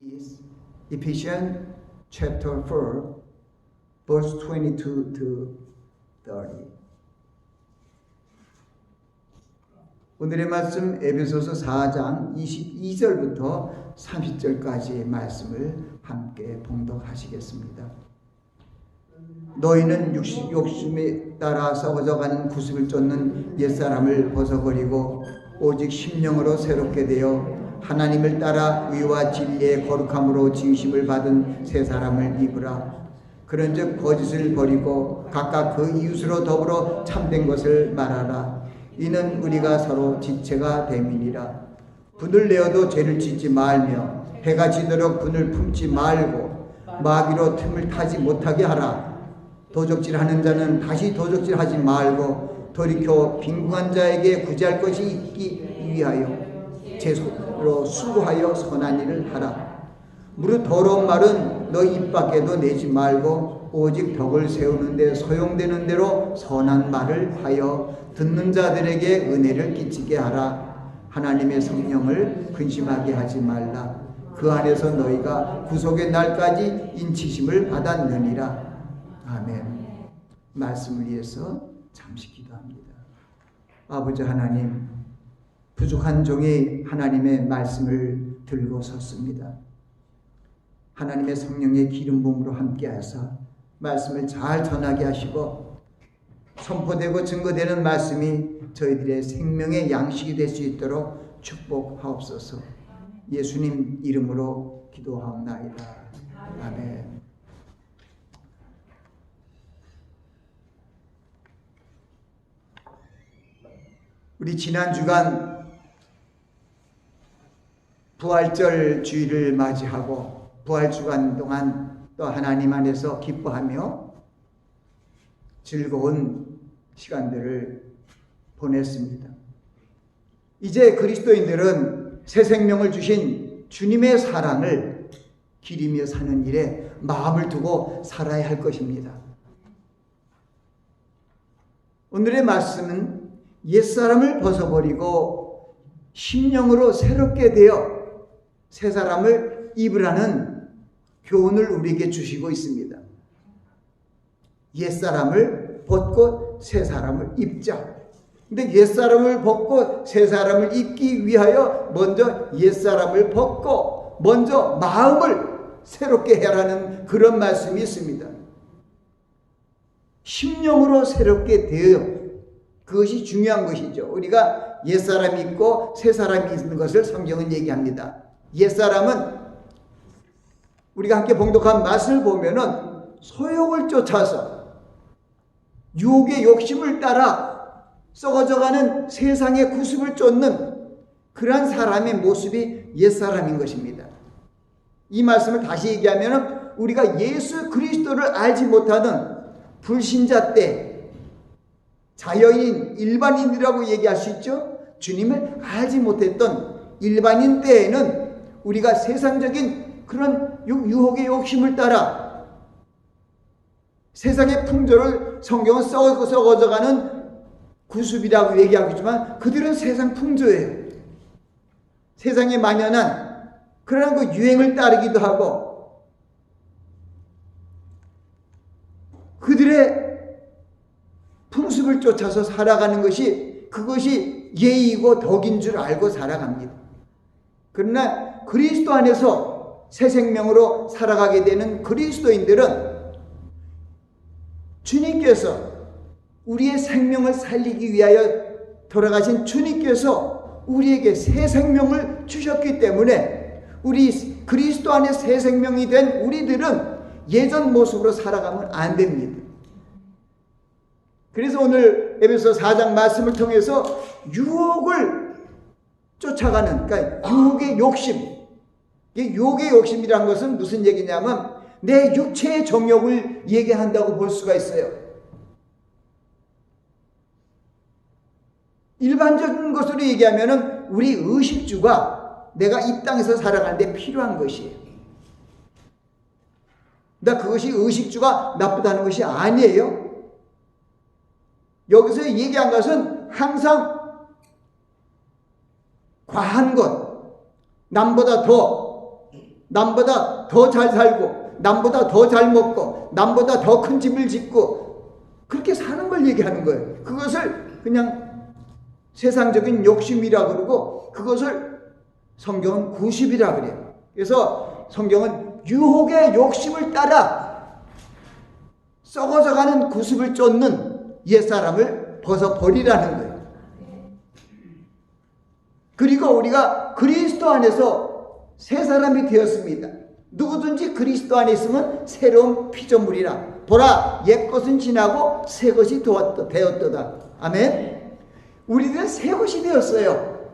is Ephesians chapter 4, verse 22 to 30. 오늘의 말씀 에베소서 4장 22절부터 30절까지의 말씀을 함께 봉독하시겠습니다. 너희는 욕심에 따라 썩어져가는 구습을 쫓는 옛사람을 벗어버리고 오직 심령으로 새롭게 되어 하나님을 따라 의와 진리의 거룩함으로 지으심을 받은 새 사람을 입으라. 그런즉 거짓을 버리고 각각 그 이웃으로 더불어 참된 것을 말하라. 이는 우리가 서로 지체가 됨이니라. 분을 내어도 죄를 짓지 말며 해가 지도록 분을 품지 말고 마귀로 틈을 타지 못하게 하라. 도적질하는 자는 다시 도적질하지 말고 돌이켜 빈궁한 자에게 구제할 것이 있기 위하여 제 손으로 수고하여 선한 일을 하라. 무릇 더러운 말은 너 입 밖에도 내지 말고 오직 덕을 세우는 데 소용되는 대로 선한 말을 하여 듣는 자들에게 은혜를 끼치게 하라. 하나님의 성령을 근심하게 하지 말라. 그 안에서 너희가 구속의 날까지 인치심을 받았느니라. 아멘. 말씀을 위해서 잠시 기도합니다. 아버지 하나님, 부족한 종이 하나님의 말씀을 들고 섰습니다. 하나님의 성령의 기름 부음으로 함께 하사 말씀을 잘 전하게 하시고 선포되고 증거되는 말씀이 저희들의 생명의 양식이 될 수 있도록 축복하옵소서. 예수님 이름으로 기도하옵나이다. 아멘. 우리 지난 주간 부활절 주일을 맞이하고 부활 주간 동안 또 하나님 안에서 기뻐하며 즐거운 시간들을 보냈습니다. 이제 그리스도인들은 새 생명을 주신 주님의 사랑을 기리며 사는 일에 마음을 두고 살아야 할 것입니다. 오늘의 말씀은 옛사람을 벗어버리고 심령으로 새롭게 되어 새 사람을 입으라는 교훈을 우리에게 주시고 있습니다. 옛사람을 벗고 새 사람을 입자. 근데 옛사람을 벗고 새 사람을 입기 위하여 먼저 옛사람을 벗고 먼저 마음을 새롭게 해라는 그런 말씀이 있습니다. 심령으로 새롭게 되어 그것이 중요한 것이죠. 우리가 옛사람이 있고 새사람이 있는 것을 성경은 얘기합니다. 옛사람은 우리가 함께 봉독한 말씀을 보면은 소욕을 쫓아서 유혹의 욕심을 따라 썩어져가는 세상의 구습을 쫓는 그러한 사람의 모습이 옛사람인 것입니다. 이 말씀을 다시 얘기하면은 우리가 예수 그리스도를 알지 못하는 불신자 때 자연인, 일반인이라고 얘기할 수 있죠. 주님을 알지 못했던 일반인 때에는 우리가 세상적인 그런 유혹의 욕심을 따라 세상의 풍조를 성경은 썩어져가는 구습이라고 얘기하고 있지만 그들은 세상 풍조예요. 세상에 만연한 그런 그 유행을 따르기도 하고 그들의 풍습을 쫓아서 살아가는 것이 그것이 예의이고 덕인 줄 알고 살아갑니다. 그러나 그리스도 안에서 새 생명으로 살아가게 되는 그리스도인들은 주님께서 우리의 생명을 살리기 위하여 돌아가신 주님께서 우리에게 새 생명을 주셨기 때문에 우리 그리스도 안에 새 생명이 된 우리들은 예전 모습으로 살아가면 안 됩니다. 그래서 오늘 에베소 4장 말씀을 통해서 유혹을 쫓아가는, 그러니까 유혹의 욕심. 이 유혹의 욕심이라는 것은 무슨 얘기냐면 내 육체의 정욕을 얘기한다고 볼 수가 있어요. 일반적인 것으로 얘기하면은 우리 의식주가 내가 이 땅에서 살아가는데 필요한 것이에요. 근데 그것이 의식주가 나쁘다는 것이 아니에요. 여기서 얘기한 것은 항상 과한 것, 남보다 더 남보다 더 잘 살고 남보다 더 잘 먹고 남보다 더 큰 집을 짓고 그렇게 사는 걸 얘기하는 거예요. 그것을 그냥 세상적인 욕심이라 그러고 그것을 성경은 구습이라 그래요. 그래서 성경은 유혹의 욕심을 따라 썩어져가는 구습을 쫓는 옛사람을 벗어버리라는 거예요. 그리고 우리가 그리스도 안에서 새 사람이 되었습니다. 누구든지 그리스도 안에 있으면 새로운 피조물이라. 보라, 옛것은 지나고 새것이 되었도다. 아멘. 우리들은 새것이 되었어요.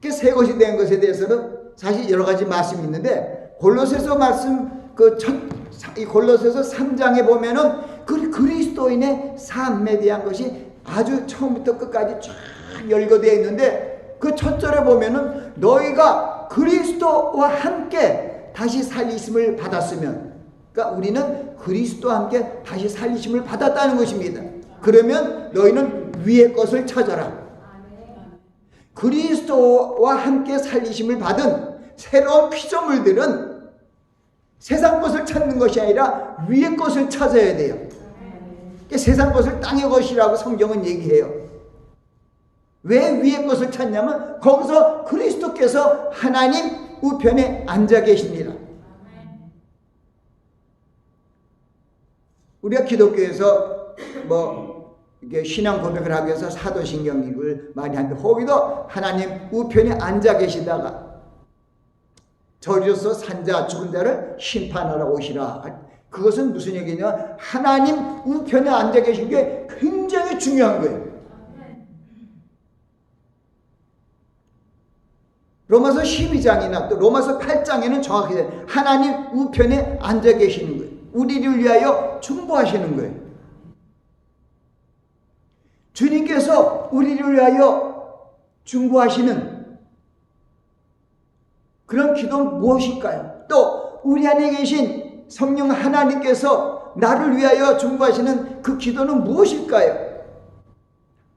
그 새것이 된 것에 대해서는 사실 여러 가지 말씀이 있는데 골로새서 말씀 골로새서 3장에 보면은 그리스도인의 삶에 대한 것이 아주 처음부터 끝까지 쫙 열거되어 있는데 그 첫 절에 보면은 너희가 그리스도와 함께 다시 살리심을 받았으면, 그러니까 우리는 그리스도와 함께 다시 살리심을 받았다는 것입니다. 그러면 너희는 위의 것을 찾아라. 그리스도와 함께 살리심을 받은 새로운 피조물들은 세상 것을 찾는 것이 아니라 위의 것을 찾아야 돼요. 세상 것을 땅의 것이라고 성경은 얘기해요. 왜 위의 것을 찾냐면 거기서 그리스도께서 하나님 우편에 앉아 계십니다. 우리가 기독교에서 이게 신앙 고백을 하기 위해서 사도신경을 많이 하는데 거기도 하나님 우편에 앉아 계시다가 저리로서 산자 죽은 자를 심판하러 오시라. 그것은 무슨 얘기냐? 하나님 우편에 앉아 계신 게 굉장히 중요한 거예요. 로마서 12장이나 또 로마서 8장에는 정확히 하나님 우편에 앉아 계시는 거예요. 우리를 위하여 중보하시는 거예요. 주님께서 우리를 위하여 중보하시는 그런 기도는 무엇일까요? 또 우리 안에 계신 성령 하나님께서 나를 위하여 중보하시는 그 기도는 무엇일까요?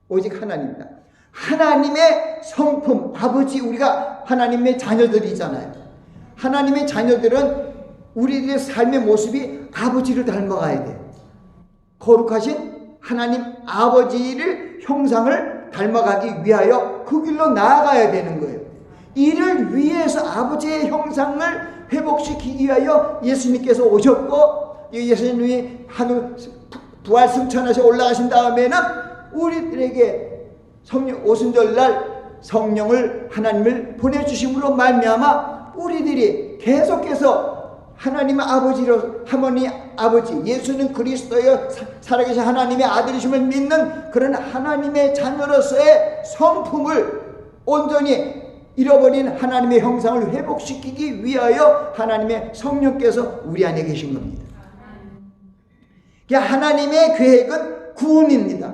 오직 하나님입니다. 하나님의 성품, 아버지, 우리가 하나님의 자녀들이잖아요. 하나님의 자녀들은 우리들의 삶의 모습이 아버지를 닮아가야 돼요. 거룩하신 하나님 아버지를 형상을 닮아가기 위하여 그 길로 나아가야 되는 거예요. 이를 위해서 아버지의 형상을 회복시키기 위하여 예수님께서 오셨고, 예수님이 하늘 부활 승천하셔 올라가신 다음에는 우리들에게 오순절날 성령을 하나님을 보내주심으로 말미암아 우리들이 계속해서 하나님의 아버지로, 하모니 아버지, 예수는 그리스도여 살아계신 하나님의 아들이심을 믿는 그런 하나님의 자녀로서의 성품을 온전히 잃어버린 하나님의 형상을 회복시키기 위하여 하나님의 성령께서 우리 안에 계신 겁니다. 하나님의 계획은 구원입니다.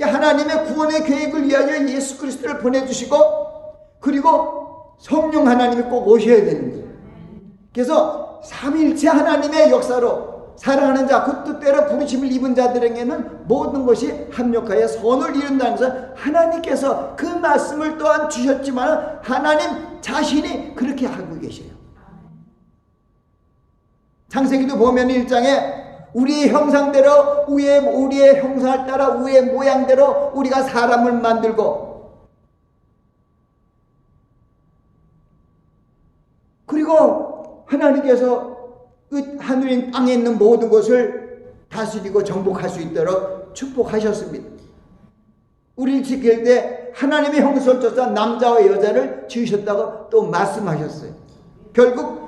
하나님의 구원의 계획을 위하여 예수 그리스도를 보내주시고 그리고 성령 하나님이 꼭 오셔야 되는 거예요. 그래서 삼위일체 하나님의 역사로 사랑하는 자, 그 뜻대로 부르심을 입은 자들에게는 모든 것이 합력하여 선을 이룬다는 것은 하나님께서 그 말씀을 또한 주셨지만 하나님 자신이 그렇게 하고 계셔요. 창세기도 보면 1장에 우리의 형상대로 우리의 형상을 따라 우리의 모양대로 우리가 사람을 만들고 그리고 하나님께서 하늘인 땅에 있는 모든 것을 다스리고 정복할 수 있도록 축복하셨습니다. 우리를 지킬 때 하나님의 형상을 쫓아 남자와 여자를 지으셨다고 또 말씀하셨어요. 결국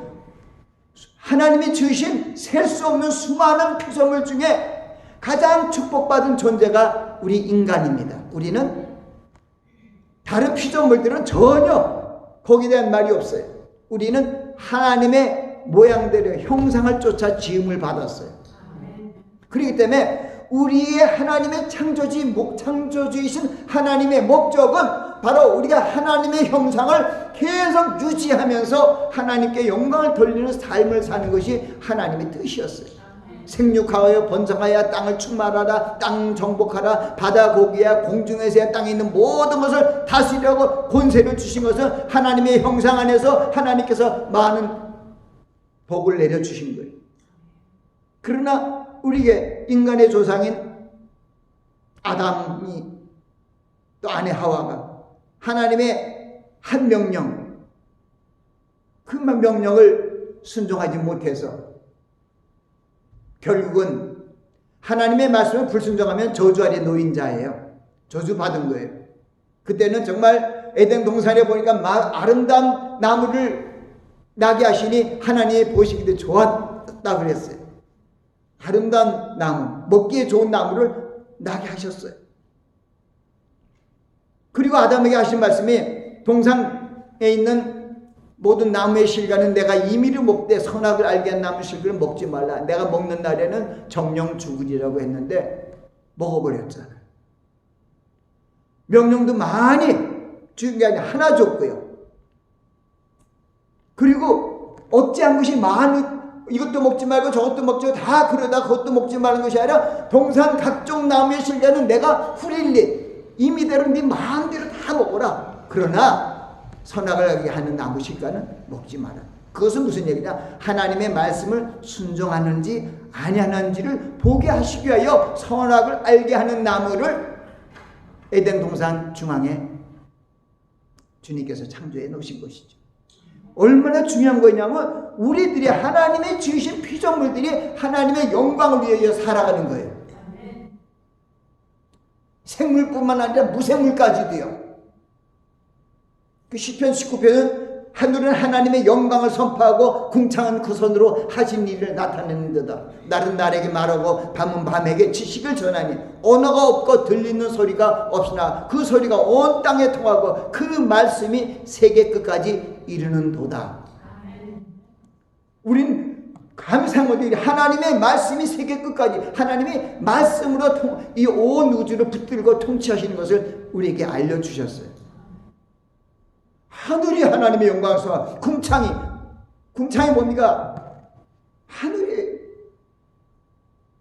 하나님이 지으신 셀 수 없는 수많은 피조물 중에 가장 축복받은 존재가 우리 인간입니다. 우리는 다른 피조물들은 전혀 거기에 대한 말이 없어요. 우리는 하나님의 모양대로 형상을 쫓아 지음을 받았어요. 그렇기 때문에 우리의 하나님의 창조주이신 하나님의 목적은 바로 우리가 하나님의 형상을 계속 유지하면서 하나님께 영광을 돌리는 삶을 사는 것이 하나님의 뜻이었어요. 생육하여 번성하여 땅을 충만하라. 땅 정복하라. 바다 고기야 공중에서야 땅에 있는 모든 것을 다스리려고 권세를 주신 것은 하나님의 형상 안에서 하나님께서 많은 복을 내려주신 거예요. 그러나 우리에게 인간의 조상인 아담이 또 아내 하와가 하나님의 한 명령, 그 명령을 순종하지 못해서 결국은 하나님의 말씀을 불순종하면 저주 아래 놓인 자예요. 저주 받은 거예요. 그때는 정말 에덴 동산에 보니까 아름다운 나무를 나게 하시니 하나님이 보시기도 좋았다 그랬어요. 아름다운 나무, 먹기에 좋은 나무를 나게 하셨어요. 그리고 아담에게 하신 말씀이 동산에 있는 모든 나무의 실과는 내가 임의로 먹되 선악을 알게 한 나무 실과는 먹지 말라. 내가 먹는 날에는 정령 죽으리라고 했는데 먹어버렸잖아요. 명령도 많이 주는 게 아니라 하나 줬고요. 그리고 어찌한 것이 많은, 이것도 먹지 말고 저것도 먹지 말고 다 그러다 그것도 먹지 말는 것이 아니라 동산 각종 나무의 실과는 내가 후릴리 임의대로 네 마음대로 다 먹어라. 그러나 선악을 알게 하는 나무 실과는 먹지 마라. 그것은 무슨 얘기냐? 하나님의 말씀을 순종하는지 아니하는지를 보게 하시기 위하여 선악을 알게 하는 나무를 에덴 동산 중앙에 주님께서 창조해 놓으신 것이죠. 얼마나 중요한 거냐면 우리들이 하나님의 지으신 피조물들이 하나님의 영광을 위하여 살아가는 거예요. 생물뿐만 아니라 무생물까지도요. 그 시편 19편은 하늘은 하나님의 영광을 선포하고 궁창은 그 손으로 하신 일을 나타내는 데다. 날은 날에게 말하고 밤은 밤에게 지식을 전하니 언어가 없고 들리는 소리가 없으나 그 소리가 온 땅에 통하고 그 말씀이 세계 끝까지 이르는 도다. 우린 감사하게 하나님의 말씀이 세계 끝까지, 하나님이 말씀으로 이 온 우주를 붙들고 통치하시는 것을 우리에게 알려주셨어요. 하늘이 하나님의 영광을 쏘아 궁창이 뭡니까? 하늘이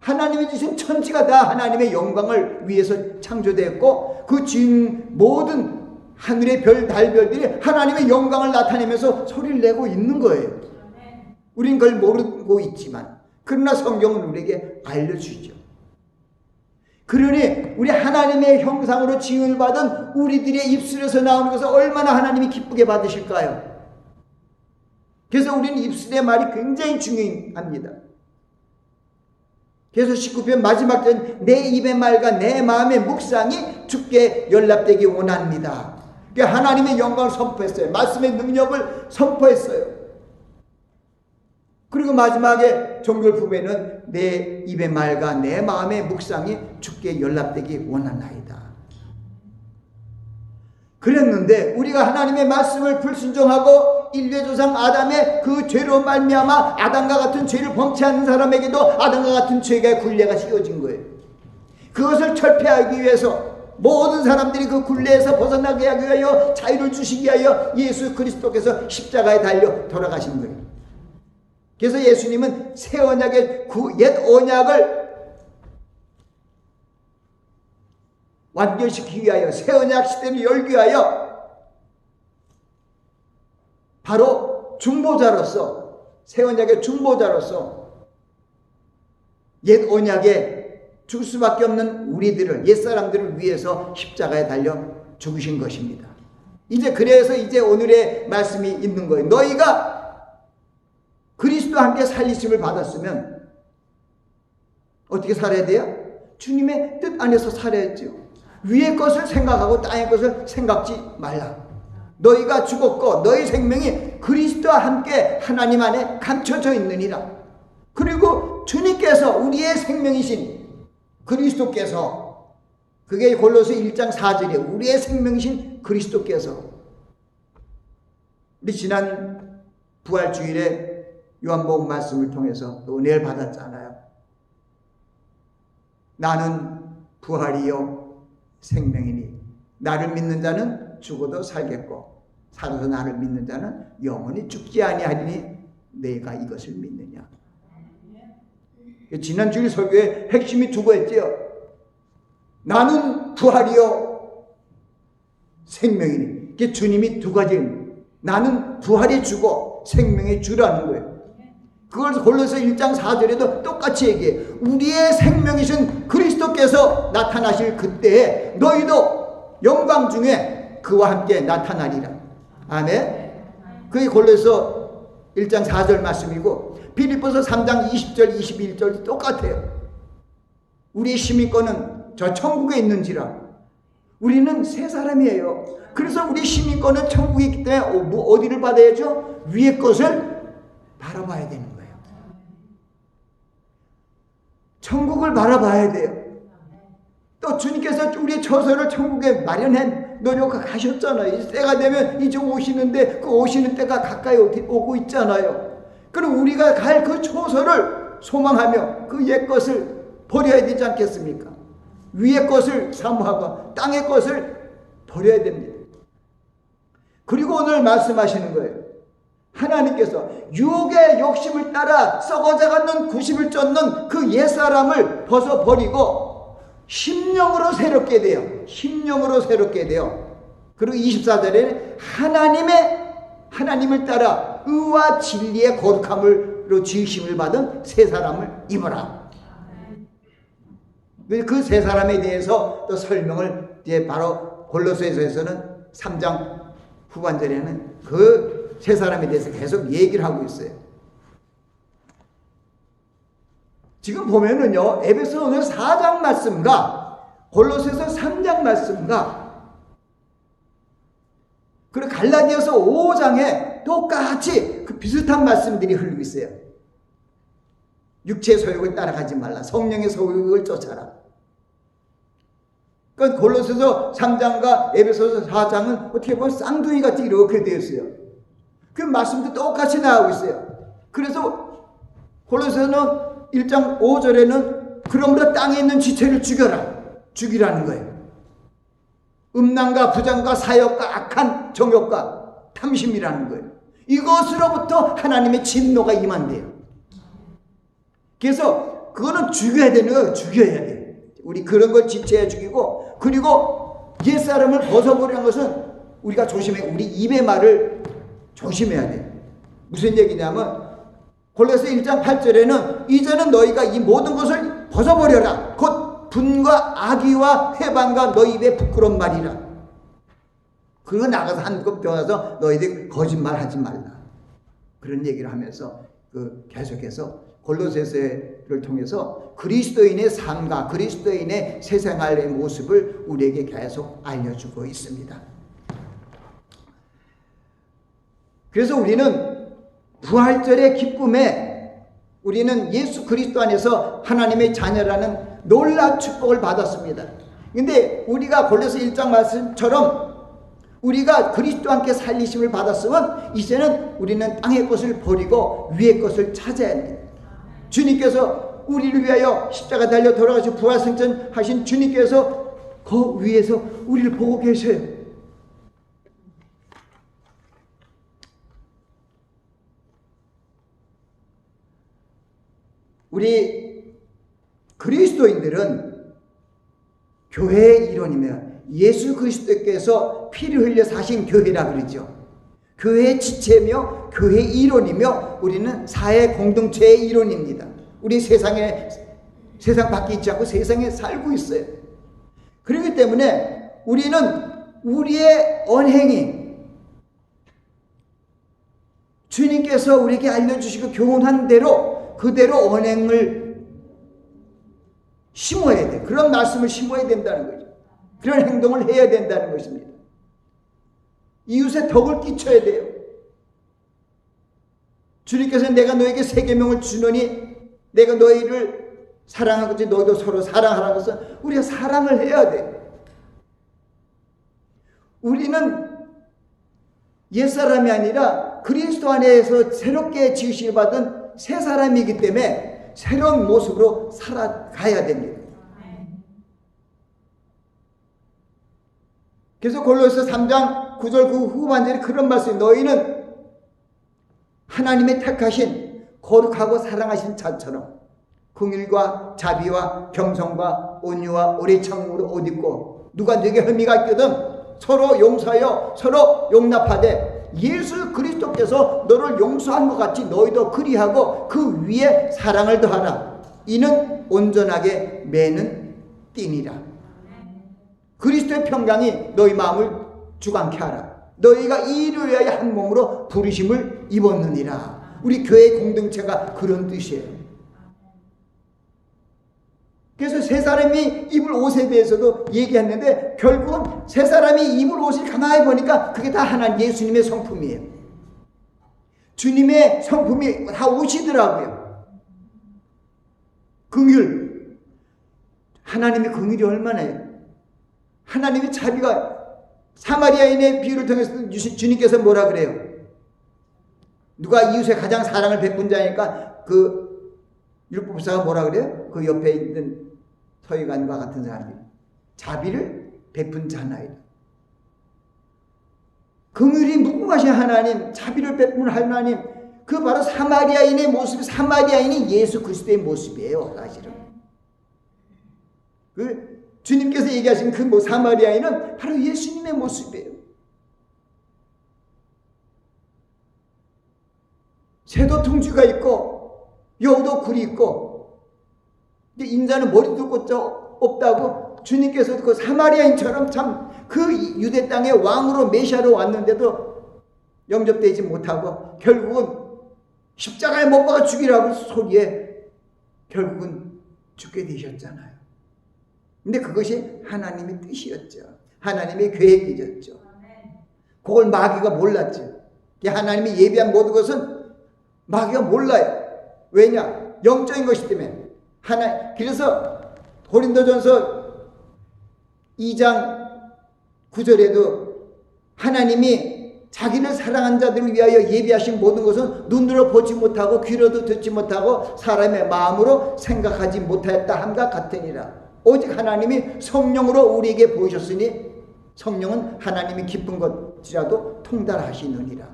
하나님이 주신 천지가 다 하나님의 영광을 위해서 창조되었고 그 지은 모든 하늘의 별, 달별들이 하나님의 영광을 나타내면서 소리를 내고 있는 거예요. 우린 그걸 모르고 있지만 그러나 성경은 우리에게 알려주죠. 그러니 우리 하나님의 형상으로 지음을 받은 우리들의 입술에서 나오는 것을 얼마나 하나님이 기쁘게 받으실까요? 그래서 우리는 입술의 말이 굉장히 중요합니다. 그래서 19편 마지막 절 내 입의 말과 내 마음의 묵상이 주께 연락되기 원합니다. 그러니까 하나님의 영광을 선포했어요. 말씀의 능력을 선포했어요. 그리고 마지막에 종결 부분에는 내 입의 말과 내 마음의 묵상이 주께 연락되기 원하나이다. 그랬는데 우리가 하나님의 말씀을 불순종하고 인류의 조상 아담의 그 죄로 말미암아 아담과 같은 죄를 범치하는 사람에게도 아담과 같은 죄가 굴레가 씌워진 거예요. 그것을 철폐하기 위해서 모든 사람들이 그 굴레에서 벗어나게 하기 위하여 자유를 주시기 위하여 예수 그리스도께서 십자가에 달려 돌아가신 거예요. 그래서 예수님은 새 언약의 옛 언약을 완결시키기 위하여 새 언약 시대를 열기 위하여 바로 중보자로서 새 언약의 중보자로서 옛 언약에 죽을 수밖에 없는 우리들을 옛사람들을 위해서 십자가에 달려 죽으신 것입니다. 그래서 오늘의 말씀이 있는 거예요. 너희가 그리스도와 함께 살리심을 받았으면 어떻게 살아야 돼요? 주님의 뜻 안에서 살아야죠. 위의 것을 생각하고 땅의 것을 생각지 말라. 너희가 죽었고 너희 생명이 그리스도와 함께 하나님 안에 감춰져 있느니라. 그리고 주님께서 우리의 생명이신 그리스도께서, 그게 골로새 1장 4절이에요. 우리의 생명이신 그리스도께서, 우리 지난 부활주일에 요한복음 말씀을 통해서 또 은혜를 받았잖아요. 나는 부활이요 생명이니 나를 믿는 자는 죽어도 살겠고 살아서 나를 믿는 자는 영원히 죽지 아니하리니 내가 이것을 믿느냐. 지난 주일 설교의 핵심이 두 가지예요. 나는 부활이요 생명이니. 이게 주님이 두 가지입니다. 나는 부활의 주고 생명의 주라는 거예요. 그걸 골로새 1장 4절에도 똑같이 얘기해. 우리의 생명이신 그리스도께서 나타나실 그때에 너희도 영광 중에 그와 함께 나타나리라. 아멘. 그게 골로새 1장 4절 말씀이고, 빌립보서 3장 20절 21절 똑같아요. 우리의 시민권은 저 천국에 있는지라. 우리는 새 사람이에요. 그래서 우리 시민권은 천국에 있기 때문에 어디를 받아야죠? 위의 것을 바라봐야 되는 거예요. 천국을 바라봐야 돼요. 또 주님께서 우리의 처소를 천국에 마련해 놓으려고 가셨잖아요. 때가 되면 이제 오시는데 그 오시는 때가 가까이 오고 있잖아요. 그럼 우리가 갈 그 처소를 소망하며 그 옛 것을 버려야 되지 않겠습니까? 위의 것을 사모하고 땅의 것을 버려야 됩니다. 그리고 오늘 말씀하시는 거예요. 하나님께서 유혹의 욕심을 따라 썩어져가는 구심을 쫓는 그 옛사람을 벗어버리고 심령으로 새롭게 돼요. 심령으로 새롭게 돼요. 그리고 24절에 하나님을 따라 의와 진리의 거룩함으로 지으심을 받은 새 사람을 입어라. 그 새 사람에 대해서 또 설명을 이제 바로 골로새서에서는 3장 후반절에는 그 새 사람에 대해서 계속 얘기를 하고 있어요. 지금 보면은요, 에베소 오늘 4장 말씀과 골로새서 3장 말씀과 그리고 갈라디아서 5장에 똑같이 그 비슷한 말씀들이 흐르고 있어요. 육체의 소욕을 따라가지 말라. 성령의 소욕을 쫓아라. 그러니까 골로새서 3장과 에베소서 4장은 어떻게 보면 쌍둥이 같이 이렇게 되어 있어요. 그 말씀도 똑같이 나오고 있어요. 그래서 골로새서는 1장 5절에는 그러므로 땅에 있는 지체를 죽이라는 거예요. 음란과 부정과 사욕과 악한 정욕과 탐심이라는 거예요. 이것으로부터 하나님의 진노가 임한대요. 그래서 그거는 죽여야 되는 거예요. 죽여야 돼요. 우리 그런 걸 지체해 죽이고, 그리고 옛사람을 벗어버리는 것은 우리가 조심해. 우리 입의 말을 조심해야 돼요. 무슨 얘기냐면 골로새 1장 8절에는 이제는 너희가 이 모든 것을 벗어버려라. 곧 분과 악의와 회방과 너희 입의 부끄러운 말이라. 그거 나가서 한국 배워서 너희들 거짓말 하지 말라. 그런 얘기를 하면서 계속해서 골로새서를 통해서 그리스도인의 삶과 그리스도인의 새 생활의 모습을 우리에게 계속 알려주고 있습니다. 그래서 우리는 부활절의 기쁨에 우리는 예수 그리스도 안에서 하나님의 자녀라는 놀라운 축복을 받았습니다. 근데 우리가 골로새 1장 말씀처럼 우리가 그리스도와 함께 살리심을 받았으면 이제는 우리는 땅의 것을 버리고 위의 것을 찾아야 합니다. 주님께서 우리를 위하여 십자가 달려 돌아가시고 부활승천하신 주님께서 그 위에서 우리를 보고 계셔요. 우리 그리스도인들은 교회의 일원이며 예수 그리스도께서 피를 흘려 사신 교회라 그러죠. 교회의 지체며 교회의 일원이며 우리는 사회 공동체의 일원입니다. 우리 세상 밖에 있지 않고 세상에 살고 있어요. 그렇기 때문에 우리는 우리의 언행이 주님께서 우리에게 알려주시고 교훈한 대로 그대로 언행을 심어야 돼. 그런 말씀을 심어야 된다는 거죠. 그런 행동을 해야 된다는 것입니다. 이웃에 덕을 끼쳐야 돼요. 주님께서 내가 너에게 새 계명을 주노니 내가 너희를 사랑하고 너희도 서로 사랑하라는 것은 우리가 사랑을 해야 돼. 우리는 옛사람이 아니라 그리스도 안에서 새롭게 지으심을 받은 새 사람이기 때문에 새로운 모습으로 살아가야 됩니다. 그래서 골로새 3장 9절 그 후반절에 그런 말씀이 너희는 하나님의 택하신 거룩하고 사랑하신 자처럼 긍휼과 자비와 겸손과 온유와 오래 참음으로 옷 입고 누가 네게 혐의가 있거든 서로 용서하여 서로 용납하되 예수 그리스도께서 너를 용서한 것 같이 너희도 그리하고 그 위에 사랑을 더하라. 이는 온전하게 매는 띠니라. 그리스도의 평강이 너희 마음을 주관케 하라. 너희가 이 일을 위하여 한 몸으로 부르심을 입었느니라. 우리 교회 공동체가 그런 뜻이에요. 그래서 세 사람이 입을 옷에 대해서도 얘기했는데 결국은 세 사람이 입을 옷을 가만히 보니까 그게 다 하나님 예수님의 성품이에요. 주님의 성품이 다 옷이더라고요. 긍휼. 하나님의 긍휼이 얼마나 해요. 하나님의 자비가 사마리아인의 비유를 통해서 주님께서 뭐라 그래요? 누가 이웃에 가장 사랑을 베푼 자니까 그 율법사가 뭐라 그래요? 그 옆에 있는 서기관과 같은 사람이 자비를 베푼 자나이다. 긍휼이 무궁하신 하나님, 자비를 베푼 하나님, 그 바로 사마리아인의 모습이 사마리아인이 예수 그리스도의 모습이에요. 사실은 그 주님께서 얘기하신 그 사마리아인은 바로 예수님의 모습이에요. 새도 둥지가 있고 여우도 굴이 있고 인자는 머리도 꽂자 없다고 주님께서도 그 사마리아인처럼 참 그 유대 땅의 왕으로 메시아로 왔는데도 영접되지 못하고 결국은 십자가에 못 박아 죽이라고 소리에 결국은 죽게 되셨잖아요. 근데 그것이 하나님의 뜻이었죠. 하나님의 계획이었죠. 그걸 마귀가 몰랐죠. 하나님이 예비한 모든 것은 마귀가 몰라요. 왜냐? 영적인 것이기 때문에. 그래서 고린도전서 2장 9절에도 하나님이 자기를 사랑한 자들을 위하여 예비하신 모든 것은 눈으로 보지 못하고 귀로도 듣지 못하고 사람의 마음으로 생각하지 못하였다 함과 같으니라. 오직 하나님이 성령으로 우리에게 보이셨으니 성령은 하나님이 기쁜 것이라도 통달하시느니라.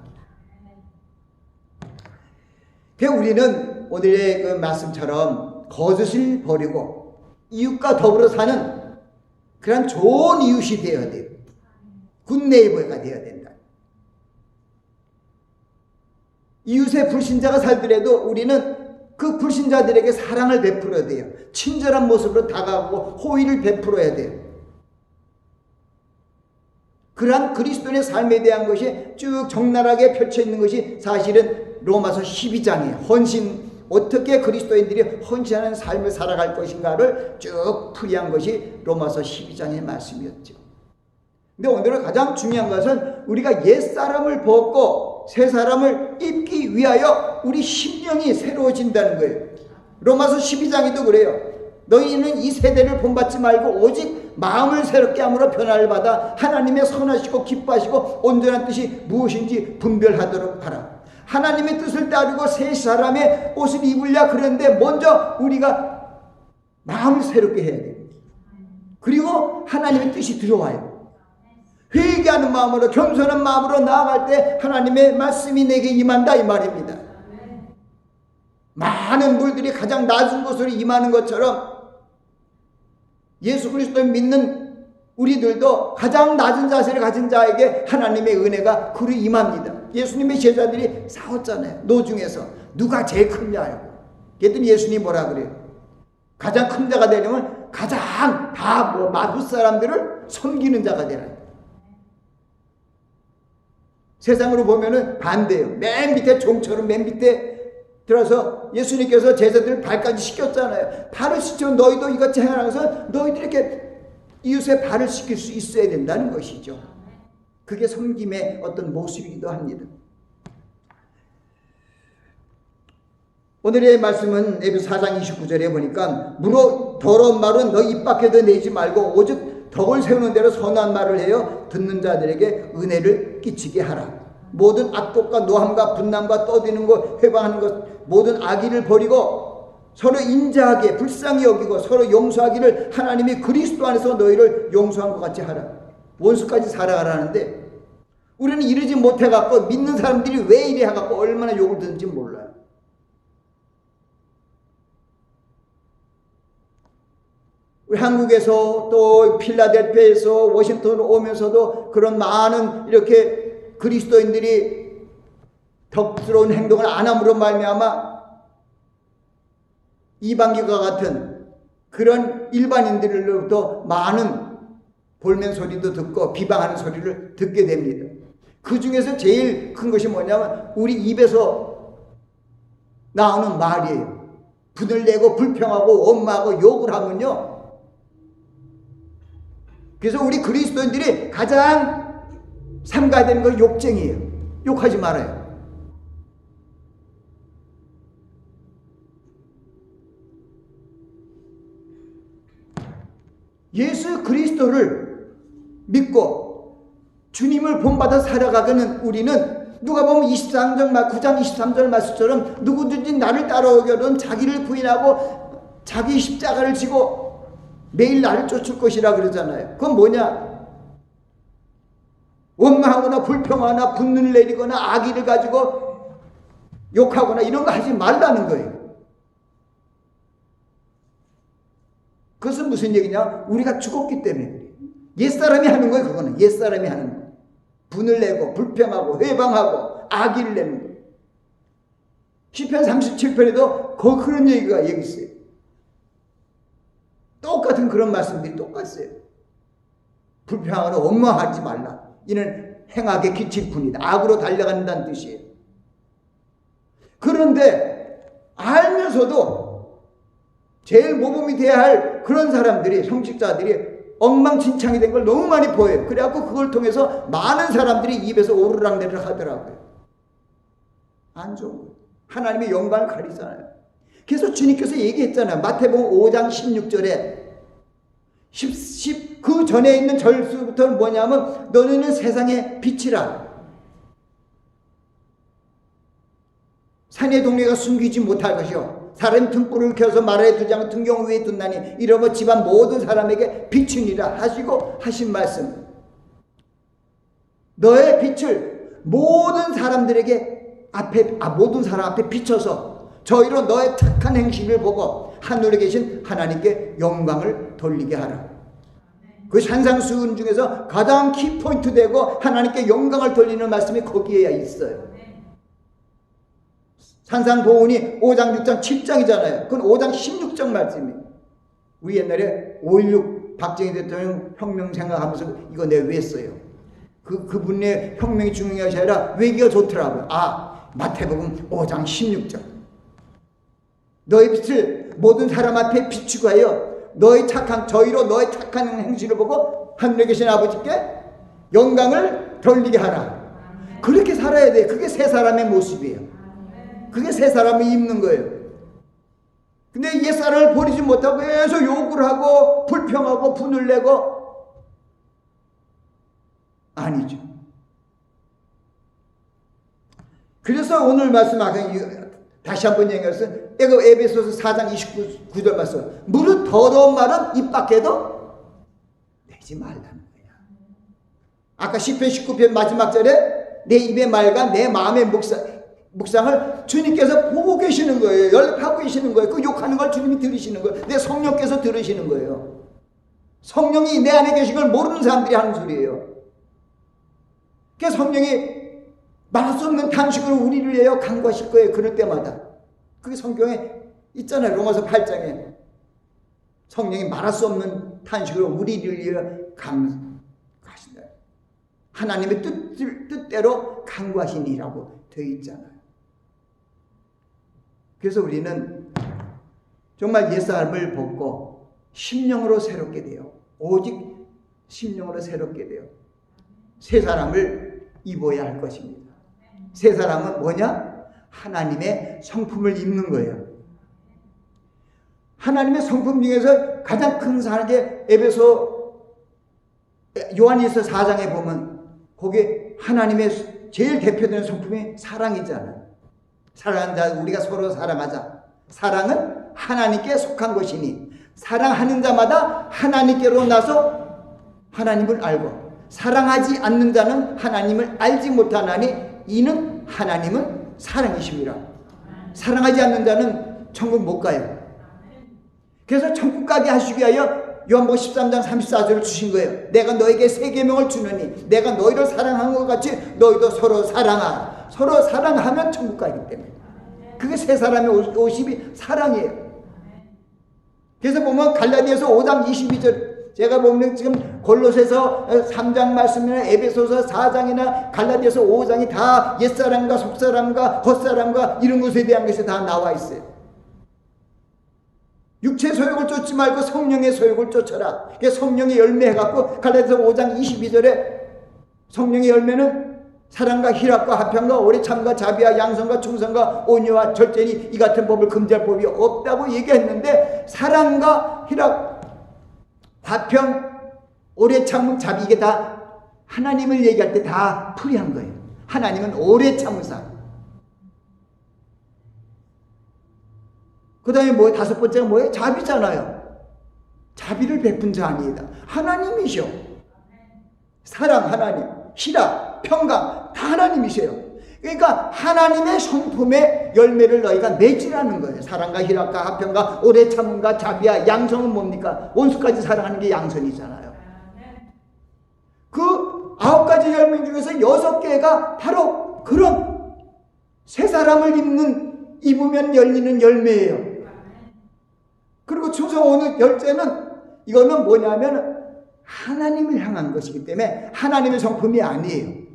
우리는 오늘의 그 말씀처럼 거짓을 버리고 이웃과 더불어 사는 그런 좋은 이웃이 되어야 돼요. 굿네이버가 되어야 된다. 이웃의 불신자가 살더라도 우리는 그 불신자들에게 사랑을 베풀어야 돼요. 친절한 모습으로 다가가고 호의를 베풀어야 돼요. 그러한 그리스도인의 삶에 대한 것이 쭉 적나라하게 펼쳐 있는 것이 사실은 로마서 12장이에요. 헌신, 어떻게 그리스도인들이 헌신하는 삶을 살아갈 것인가를 쭉 풀이한 것이 로마서 12장의 말씀이었죠. 근데 오늘은 가장 중요한 것은 우리가 옛사람을 벗고 새 사람을 입기 위하여 우리 심령이 새로워진다는 거예요. 로마서 12장에도 그래요. 너희는 이 세대를 본받지 말고 오직 마음을 새롭게 함으로 변화를 받아 하나님의 선하시고 기뻐하시고 온전한 뜻이 무엇인지 분별하도록 하라. 하나님의 뜻을 따르고 새 사람의 옷을 입으려 그러는데 먼저 우리가 마음을 새롭게 해야 돼요. 그리고 하나님의 뜻이 들어와요. 회개하는 마음으로 겸손한 마음으로 나아갈 때 하나님의 말씀이 내게 임한다 이 말입니다. 많은 물들이 가장 낮은 곳으로 임하는 것처럼 예수 그리스도를 믿는 우리들도 가장 낮은 자세를 가진 자에게 하나님의 은혜가 그리 임합니다. 예수님의 제자들이 싸웠잖아요. 노중에서 누가 제일 크냐고. 그랬더니 예수님이 뭐라 그래요? 가장 큰 자가 되려면 가장 다 마부 사람들을 섬기는 자가 되라. 세상으로 보면은 반대예요. 맨 밑에 종처럼 맨 밑에 들어서 예수님께서 제자들 발까지 씻겼잖아요. 발을 씻으면 너희도 이같이 행하면서 너희들이 이렇게 이웃의 발을 씻길 수 있어야 된다는 것이죠. 그게 섬김의 어떤 모습이기도 합니다. 오늘의 말씀은 에베소 4장 29절에 보니까 무릇 더러운 말은 너 입 밖에도 내지 말고 오직 덕을 세우는 대로 선한 말을 해요 듣는 자들에게 은혜를 끼치게 하라. 모든 악독과 노함과 분남과 떠드는 것 회방하는 것 모든 악의를 버리고 서로 인자하게 불쌍히 여기고 서로 용서하기를 하나님이 그리스도 안에서 너희를 용서한 것 같이 하라. 원수까지 살아가라는데 우리는 이러지 못해갖고 믿는 사람들이 왜 이래 해갖고 얼마나 욕을 듣는지 몰라요. 우리 한국에서 또 필라델피아에서 워싱턴으로 오면서도 그런 많은 이렇게 그리스도인들이 덕스러운 행동을 안 함으로 말미암아 이방인과 같은 그런 일반인들로부터 많은 볼멘 소리도 듣고 비방하는 소리를 듣게 됩니다. 그 중에서 제일 큰 것이 뭐냐면 우리 입에서 나오는 말이에요. 분을 내고 불평하고 원망하고 욕을 하면요, 그래서 우리 그리스도인들이 가장 삼가야 되는 건 욕쟁이에요. 욕하지 말아요. 예수 그리스도를 믿고 주님을 본받아 살아가는 우리는 누가 보면 9장 23절 말씀처럼 누구든지 나를 따라오려면 자기를 부인하고 자기 십자가를 지고 매일 나를 쫓을 것이라 그러잖아요. 그건 뭐냐? 원망하거나 불평하거나 분노를 내리거나 악의를 가지고 욕하거나 이런 거 하지 말라는 거예요. 그것은 무슨 얘기냐? 우리가 죽었기 때문에 그래요. 옛사람이 하는 거예요. 그거는 옛사람이 하는 거예요. 분을 내고 불평하고 회방하고 악의를 내는 거예요. 시편 37편에도 그런 얘기가 여기 있어요. 똑같은 그런 말씀들이 똑같아요. 불평하거나 원망하지 말라. 이는 행악에 기칠 뿐이다. 악으로 달려간다는 뜻이에요. 그런데 알면서도 제일 모범이 돼야 할 그런 사람들이, 성직자들이 엉망진창이 된 걸 너무 많이 보여요. 그래갖고 그걸 통해서 많은 사람들이 입에서 오르락내리락 하더라고요. 안 좋은 거예요. 하나님의 영광을 가리잖아요. 그래서 주님께서 얘기했잖아요. 마태복음 5장 16절에 그 전에 있는 절수부터는 뭐냐면 너희는 세상의 빛이라. 산의 동네가 숨기지 못할 것이요 사람이 등불을 켜서 마루에 두지 않고 등경 위에 둔다니 이러면 집안 모든 사람에게 비추니라 하시고 하신 말씀. 너의 빛을 모든 사람들에게 모든 사람 앞에 비춰서 저희로 너의 착한 행실을 보고 하늘에 계신 하나님께 영광을 돌리게 하라. 그 산상수훈 중에서 가장 키포인트 되고 하나님께 영광을 돌리는 말씀이 거기에 있어요. 산상보훈이 5장, 6장, 7장이잖아요. 그건 5장 16장 말씀이에요. 우리 옛날에 5.16 박정희 대통령 혁명 생각하면서 이거 내가 왜 했어요? 그분의 혁명이 중요한 것이 아니라 외기가 좋더라고요. 마태복음 5장 16장. 너희 빛을 모든 사람 앞에 비추고 하여 저희로 너의 착한 행실을 보고 하늘에 계신 아버지께 영광을 돌리게 하라. 그렇게 살아야 돼. 그게 새 사람의 모습이에요. 그게 새 사람이 입는 거예요. 근데 옛사람을 버리지 못하고 계속 욕을 하고 불평하고 분을 내고 아니죠. 그래서 오늘 말씀하신 다시 한번 얘기해서 에베소서 4장 29절 말씀. 무릇 더러운 말은 입 밖에도 내지 말라는 거야. 아까 시편 19편 마지막 절에 내 입의 말과 내 마음의 묵상을 주님께서 보고 계시는 거예요. 연락하고 계시는 거예요. 그 욕하는 걸 주님이 들으시는 거예요. 내 성령께서 들으시는 거예요. 성령이 내 안에 계신 걸 모르는 사람들이 하는 소리예요. 그래서 성령이 말할 수 없는 탄식으로 우리를 위하여 간구하실 거예요. 그럴 때마다. 그게 성경에 있잖아요. 로마서 8장에 성령이 말할 수 없는 탄식으로 우리를 위하여 간구하신다. 하나님의 뜻대로 간구하시니라고 되어 있잖아요. 그래서 우리는 정말 옛사람을 벗고 심령으로 새롭게 돼요. 오직 심령으로 새롭게 돼요. 새 사람을 입어야 할 것입니다. 새 사람은 뭐냐? 하나님의 성품을 입는 거예요. 하나님의 성품 중에서 가장 큰 사랑의 요한일서 4장에 보면 거기에 하나님의 제일 대표되는 성품이 사랑이잖아요. 사랑하는 자 우리가 서로 사랑하자. 사랑은 하나님께 속한 것이니 사랑하는 자마다 하나님께로 나서 하나님을 알고 사랑하지 않는 자는 하나님을 알지 못하나니 이는 하나님은 사랑이십니다. 사랑하지 않는 자는 천국 못 가요. 그래서 천국 가게 하시기 위하여 요한복음 13장 34절을 주신 거예요. 내가 너에게 새 계명을 주노니 내가 너희를 사랑한 것 같이 너희도 서로 사랑하라. 서로 사랑하면 천국 가기 때문에. 그게 세 사람의 50이 사랑이에요. 그래서 보면 갈라디아서 5장 22절, 제가 보면 지금 골로새서 3장 말씀이나 에베소서 4장이나 갈라디아서 5장이 다 옛사람과 속사람과 겉사람과 이런 것에 대한 것이 다 나와 있어요. 육체의 소욕을 쫓지 말고 성령의 소욕을 쫓아라. 성령의 열매 해갖고 갈라디아서 5장 22절에 성령의 열매는 사랑과 희락과 화평과 오래 참과 자비와 양선과 충성과 온유와 절제니 이 같은 법을 금지할 법이 없다고 얘기했는데, 사랑과 희락, 화평, 오래 참음, 자비, 이게 다 하나님을 얘기할 때 다 풀이한 거예요. 하나님은 오래 참으사. 그 다음에 뭐예요? 다섯 번째가 뭐예요? 자비잖아요. 자비를 베푼 자 아니이다. 하나님이셔. 사랑 하나님, 희락, 평강 다 하나님이세요. 그러니까 하나님의 성품의 열매를 너희가 맺으라는 거예요. 사랑과 희락과 화평과 오래 참음과 자비와 양성은 뭡니까? 원수까지 사랑하는 게 양선이잖아요. 그 9가지 열매 중에서 6개가 바로 그런 새 사람을 입으면 열리는 열매예요. 그리고 충성 오늘 열쇠는 이거는 뭐냐면 하나님을 향한 것이기 때문에 하나님의 성품이 아니에요.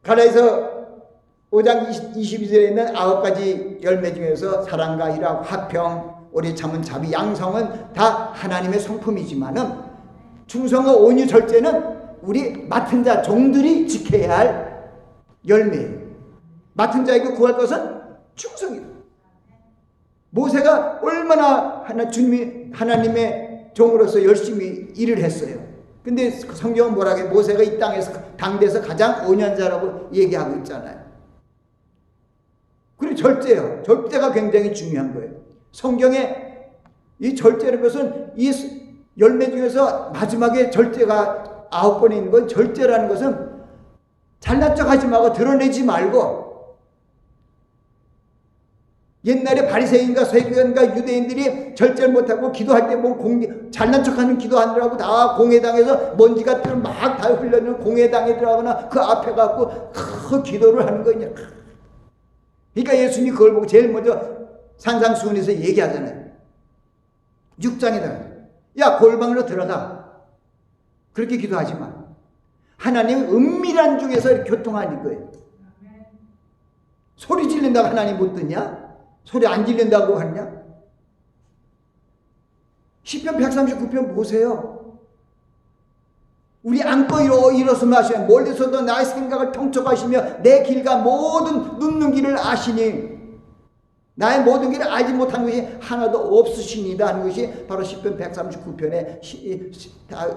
갈라디아서 5장 22절에 있는 9가지 열매 중에서 사랑과 희락, 화평, 오래 참은 자비, 양성은 다 하나님의 성품이지만은 충성과 온유, 절제는 우리 맡은 자 종들이 지켜야 할 열매예요. 맡은 자에게 구할 것은 충성이다. 모세가 얼마나 하나님의 종으로서 열심히 일을 했어요. 근데 성경은 뭐라고 해요? 모세가 이 땅에서 당대에서 가장 온연자라고 얘기하고 있잖아요. 그리고 절제요. 절제가 굉장히 중요한 거예요. 성경에 이 절제라는 것은 이 열매 중에서 마지막에 절제가 9번에 있는 건, 절제라는 것은 잘난 척 하지 말고 드러내지 말고, 옛날에 바리새인과 서기관과 유대인들이 절제를 못하고 기도할 때 보면 잘난 척하는 기도하느라고 다 공회당에서 먼지 같은 걸 막 다 흘려내는 공회당에 들어가거나 그 앞에 가고 그 기도를 하는 거냐. 그러니까 예수님이 그걸 보고 제일 먼저 산상수훈에서 얘기하잖아요. 6장에다가 야, 골방으로 들어가. 그렇게 기도하지 마. 하나님은 은밀한 중에서 이렇게 교통하는 거예요. 소리 지른다고 하나님 못 듣냐? 소리 안 지른다고 하냐? 시편 139편 보세요. 우리 안고 일어서면 하시며 멀리서도 나의 생각을 통촉하시며 내 길과 모든 눕는 길을 아시니 나의 모든 길을 알지 못한 것이 하나도 없으시니다 하는 것이 바로 시편 139편의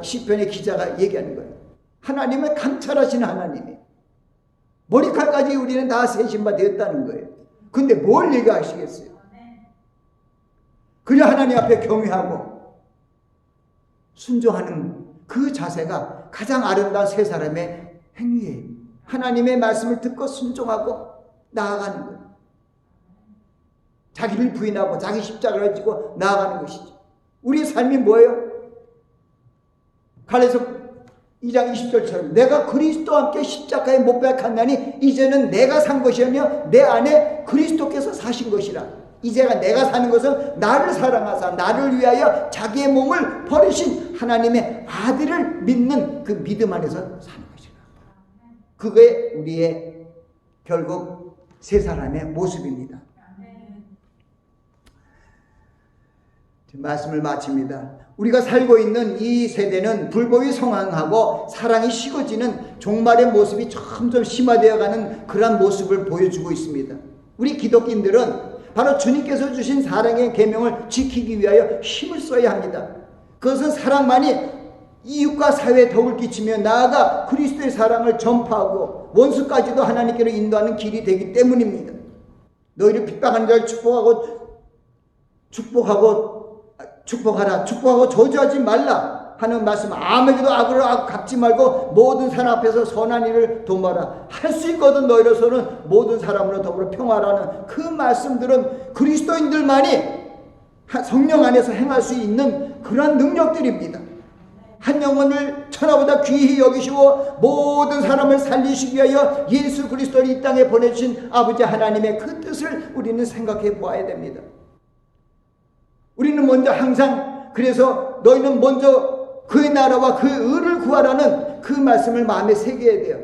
시편의 기자가 얘기하는 거예요. 하나님은 감찰하시는 하나님이, 머리칼까지 우리는 다 세신바 되었다는 거예요. 근데 뭘 얘기하시겠어요? 그냥 하나님 앞에 경외하고 순종하는 그 자세가 가장 아름다운 세 사람의 행위예요. 하나님의 말씀을 듣고 순종하고 나아가는 거예요. 자기를 부인하고 자기 십자가를 지고 나아가는 것이죠. 우리의 삶이 뭐예요? 갈라디아서 2장 20절처럼 내가 그리스도와 함께 십자가에 못 박혔나니 이제는 내가 산 것이 아니요 내 안에 그리스도께서 사신 것이라. 이제가 내가 사는 것은 나를 사랑하사 나를 위하여 자기의 몸을 버리신 하나님의 아들을 믿는 그 믿음 안에서 사는 것이라. 그게 우리의 결국 세 사람의 모습입니다. 말씀을 마칩니다. 우리가 살고 있는 이 세대는 불법이 성황하고 사랑이 식어지는 종말의 모습이 점점 심화되어가는 그런 모습을 보여주고 있습니다. 우리 기독교인들은 바로 주님께서 주신 사랑의 계명을 지키기 위하여 힘을 써야 합니다. 그것은 사랑만이 이웃과 사회에 덕을 끼치며 나아가 그리스도의 사랑을 전파하고 원수까지도 하나님께로 인도하는 길이 되기 때문입니다. 너희를 핍박하는 자를 축복하라. 축복하고 저주하지 말라 하는 말씀. 아무에게도 악을 갚지 말고 모든 사람 앞에서 선한 일을 도모하라. 할 수 있거든 너희로서는 모든 사람으로 더불어 평화라는 그 말씀들은 그리스도인들만이 성령 안에서 행할 수 있는 그러한 능력들입니다. 한 영혼을 천하보다 귀히 여기시고 모든 사람을 살리시기 위하여 예수 그리스도를 이 땅에 보내주신 아버지 하나님의 그 뜻을 우리는 생각해 보아야 됩니다. 우리는 먼저 항상 그래서 너희는 먼저 그의 나라와 그 의를 구하라는 그 말씀을 마음에 새겨야 돼요.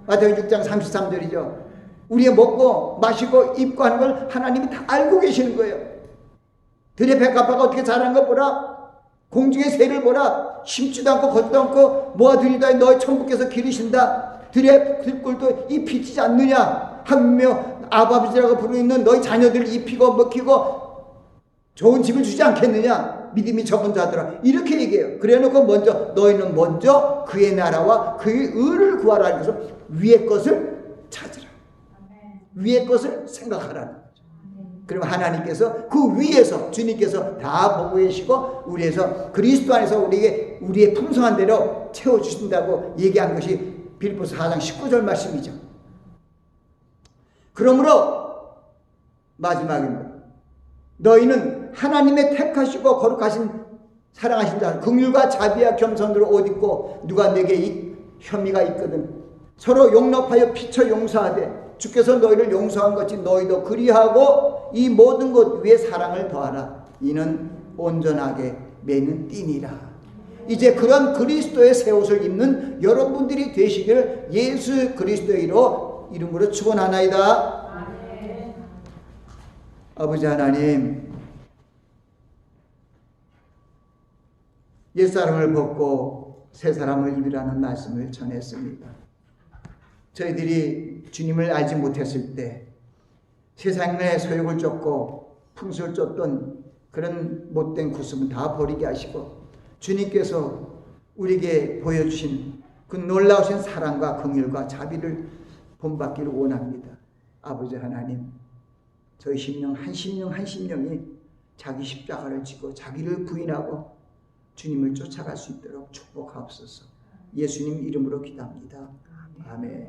마태복음 6장 33절이죠. 우리의 먹고 마시고 입고 하는 걸 하나님이 다 알고 계시는 거예요. 들의 백합화가 어떻게 자란 거 보라. 공중의 새를 보라. 심지도 않고 걷지도 않고 모아들이다 너희 천부께서 기르신다. 들의 들꿀도 입히지 않느냐. 하며 아버지라고 부르는 너희 자녀들을 입히고 먹히고 좋은 집을 주지 않겠느냐. 믿음이 적은 자들아. 이렇게 얘기해요. 그래놓고 먼저 너희는 먼저 그의 나라와 그의 의를 구하라. 그래서 위의 것을 찾으라. 위의 것을 생각하라는 거죠. 그럼 하나님께서 그 위에서 주님께서 다 보고 계시고 우리에서 그리스도 안에서 우리에게 우리의 풍성한 대로 채워주신다고 얘기한 것이 빌립보서 4장 19절 말씀이죠. 그러므로 마지막입니다. 너희는 하나님의 택하시고 거룩하신 사랑하신 자 긍휼과 자비와 겸손으로 옷 입고 누가 내게 혐의가 있거든 서로 용납하여 피쳐 용서하되 주께서 너희를 용서한 것이 너희도 그리하고 이 모든 것 위에 사랑을 더하라. 이는 온전하게 매는 띠니라. 이제 그런 그리스도의 새 옷을 입는 여러분들이 되시기를 예수 그리스도의 이름으로 축원하나이다. 아버지 하나님, 옛사람을 벗고 새사람을 입으라는 말씀을 전했습니다. 저희들이 주님을 알지 못했을 때 세상의 소욕을 쫓고 풍수를 쫓던 그런 못된 구습은 다 버리게 하시고 주님께서 우리에게 보여주신 그 놀라우신 사랑과 긍휼과 자비를 본받기를 원합니다. 아버지 하나님, 저희 심령 한 심령이 자기 십자가를 지고 자기를 부인하고 주님을 쫓아갈 수 있도록 축복하옵소서. 예수님 이름으로 기도합니다. 아멘.